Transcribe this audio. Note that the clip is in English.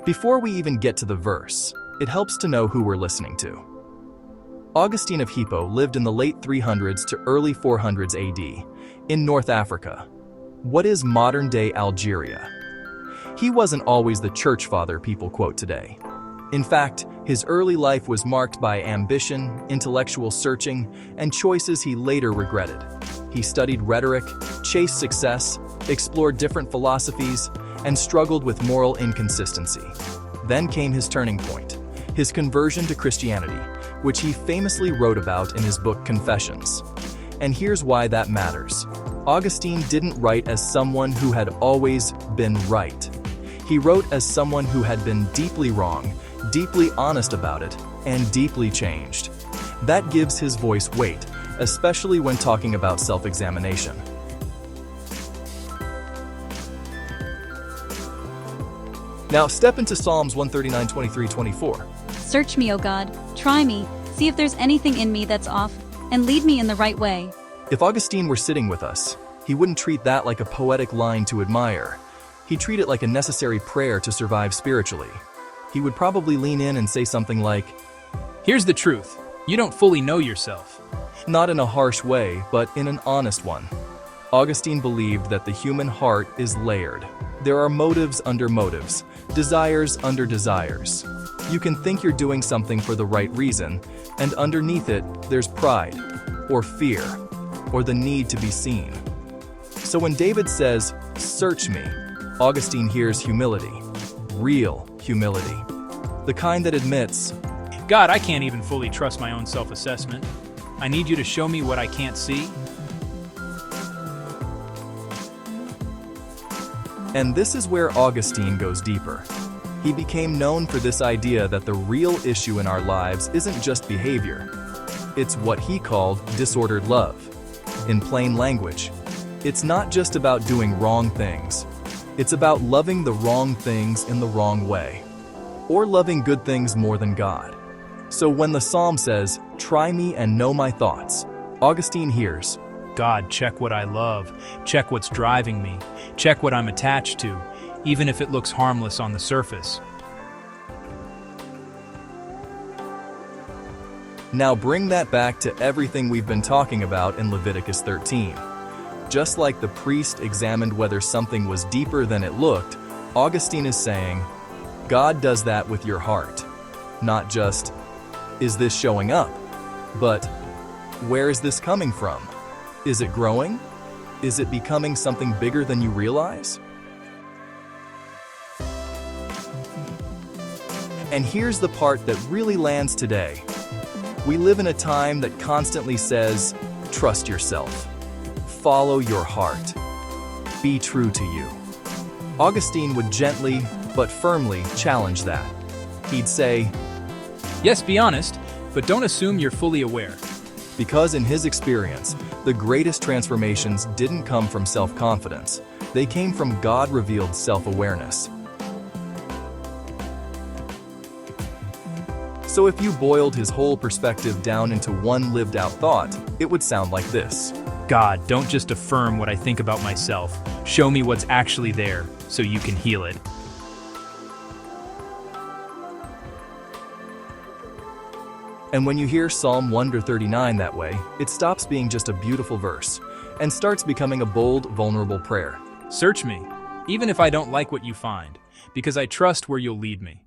Before we even get to the verse, it helps to know who we're listening to. Augustine of Hippo lived in the late 300s to early 400s AD in North Africa. What is modern-day Algeria? He wasn't always the church father people quote today. In fact, his early life was marked by ambition, intellectual searching, and choices he later regretted. He studied rhetoric, chased success, explored different philosophies, and struggled with moral inconsistency. Then came his turning point, his conversion to Christianity, which he famously wrote about in his book Confessions. And here's why that matters. Augustine didn't write as someone who had always been right. He wrote as someone who had been deeply wrong, deeply honest about it, and deeply changed. That gives his voice weight, especially when talking about self-examination. Now step into Psalms 139, 23, 24. Search me, O God, try me, see if there's anything in me that's off, and lead me in the right way. If Augustine were sitting with us, he wouldn't treat that like a poetic line to admire. He'd treat it like a necessary prayer to survive spiritually. He would probably lean in and say something like, "Here's the truth. You don't fully know yourself." Not in a harsh way, but in an honest one. Augustine believed that the human heart is layered. There are motives under motives, desires under desires. You can think you're doing something for the right reason, and underneath it, there's pride, or fear, or the need to be seen. So when David says, "Search me," Augustine hears humility, real humility, the kind that admits, God, I can't even fully trust my own self-assessment. I need you to show me what I can't see. And this is where Augustine goes deeper. He became known for this idea that the real issue in our lives isn't just behavior. It's what he called disordered love. In plain language, it's not just about doing wrong things. It's about loving the wrong things in the wrong way, or loving good things more than God. So when the psalm says, "Try me and know my thoughts," Augustine hears, God, check what I love, check what's driving me, check what I'm attached to, even if it looks harmless on the surface. Now bring that back to everything we've been talking about in Leviticus 13. Just like the priest examined whether something was deeper than it looked, Augustine is saying, God does that with your heart. Not just, is this showing up? But, where is this coming from? Is it growing? Is it becoming something bigger than you realize? And here's the part that really lands today. We live in a time that constantly says, trust yourself. Follow your heart. Be true to you. Augustine would gently, but firmly challenge that. He'd say, yes, be honest, but don't assume you're fully aware. Because in his experience, the greatest transformations didn't come from self-confidence. They came from God-revealed self-awareness. So if you boiled his whole perspective down into one lived-out thought, it would sound like this. God, don't just affirm what I think about myself. Show me what's actually there so you can heal it. And when you hear Psalm 139 that way, it stops being just a beautiful verse and starts becoming a bold, vulnerable prayer. Search me, even if I don't like what you find, because I trust where you'll lead me.